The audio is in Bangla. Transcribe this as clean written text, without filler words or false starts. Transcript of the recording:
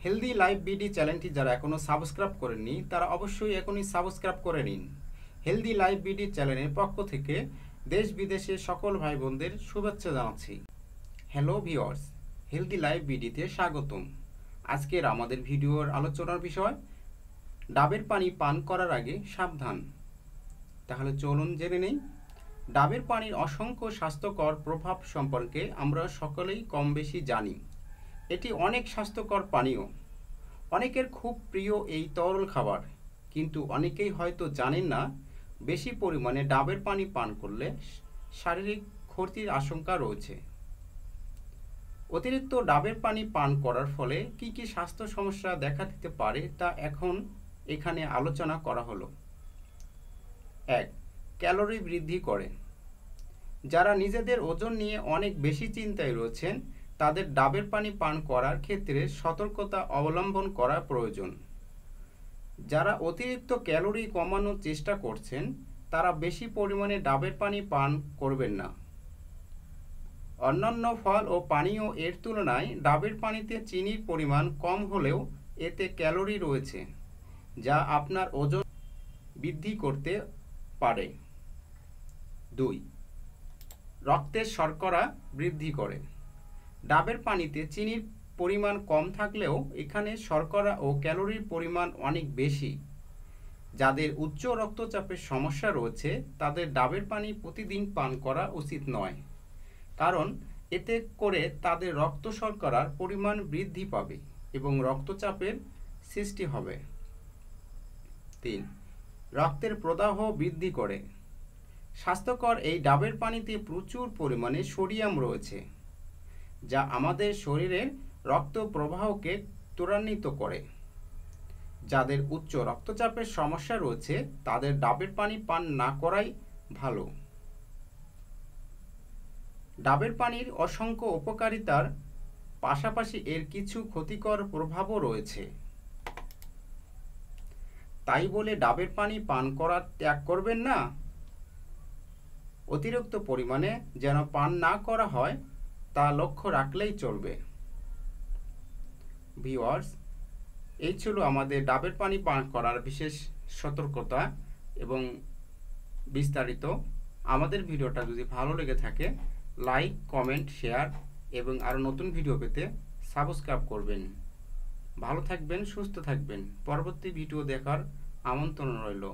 হেলদি লাইফ বিডি চ্যানেলটি যারা এখনও সাবস্ক্রাইব করেননি তারা অবশ্যই এখনই সাবস্ক্রাইব করে নিন। হেলদি লাইফ বিডি চ্যানেলের পক্ষ থেকে দেশ বিদেশের সকল ভাই বোনদের শুভেচ্ছা জানাচ্ছি। হ্যালো ভিউয়ার্স, হেলদি লাইফ বিডিতে স্বাগতম। আজকের আমাদের ভিডিওর আলোচনার বিষয় ডাবের পানি পান করার আগে সাবধান। তাহলে চলুন জেনে নেই। ডাবের পানির অসংখ্য স্বাস্থ্যকর প্রভাব সম্পর্কে আমরা সকলেই কম বেশি জানি। এটি অনেক স্বাস্থ্যকর পানীয়, অনেকের খুব প্রিয় এই তরল খাবার, কিন্তু অনেকেই হয়তো জানেন না বেশি পরিমাণে ডাবের পানি পান করলে শারীরিক ক্ষতির আশঙ্কা রয়েছে। অতিরিক্ত ডাবের পানি পান করার ফলে কি কি স্বাস্থ্য সমস্যা দেখা দিতে পারে তা এখানে আলোচনা করা হলো। 1. ক্যালোরি বৃদ্ধি করে। যারা নিজেদের ওজন নিয়ে অনেক বেশি চিন্তায় রয়েছেন তাদের ডাবের পানি পান করার ক্ষেত্রে সতর্কতা অবলম্বন করা প্রয়োজন। যারা অতিরিক্ত ক্যালোরি কমানোর চেষ্টা করছেন তারা বেশি পরিমাণে ডাবের পানি পান করবেন না। অন্যান্য ফল ও পানীয় এর তুলনায় ডাবের পানিতে চিনির পরিমাণ কম হলেও এতে ক্যালোরি রয়েছে, যা আপনার ওজন বৃদ্ধি করতে পারে। 2. রক্তের শর্করা বৃদ্ধি করে। ডাবের পানিতে চিনির পরিমাণ কম থাকলেও এখানে শর্করা ও ক্যালোরির পরিমাণ অনেক বেশি। যাদের উচ্চ রক্তচাপের সমস্যা রয়েছে তাদের ডাবের পানি প্রতিদিন পান করা উচিত নয়, কারণ এতে করে তাদের রক্ত শর্করার পরিমাণ বৃদ্ধি পাবে এবং রক্তচাপের সৃষ্টি হবে। 3. রক্তের প্রদাহ বৃদ্ধি করে। স্বাস্থ্যকর এই ডাবের পানিতে প্রচুর পরিমাণে সোডিয়াম রয়েছে, যা আমাদের শরীরের রক্ত প্রবাহকে ত্বরান্বিত করে। যাদের উচ্চ রক্তচাপের সমস্যা রয়েছে তাদের ডাবের পানি পান না করাই ভালো। ডাবের পানির অসংখ্য উপকারিতার পাশাপাশি এর কিছু ক্ষতিকর প্রভাবও রয়েছে। তাই বলে ডাবের পানি পান করা ত্যাগ করবেন না। অতিরিক্ত পরিমাণে যেন পান না করা হয় তা লক্ষ্য রাখলেই চলবে। ভিউয়ার্স, এই ছিল আমাদের ডাবের পানি পান করার বিশেষ সতর্কতা এবং বিস্তারিত। আমাদের ভিডিওটা যদি ভালো লেগে থাকে লাইক, কমেন্ট, শেয়ার এবং আরও নতুন ভিডিও পেতে সাবস্ক্রাইব করবেন। ভালো থাকবেন, সুস্থ থাকবেন। পরবর্তী ভিডিও দেখার আমন্ত্রণ রইল।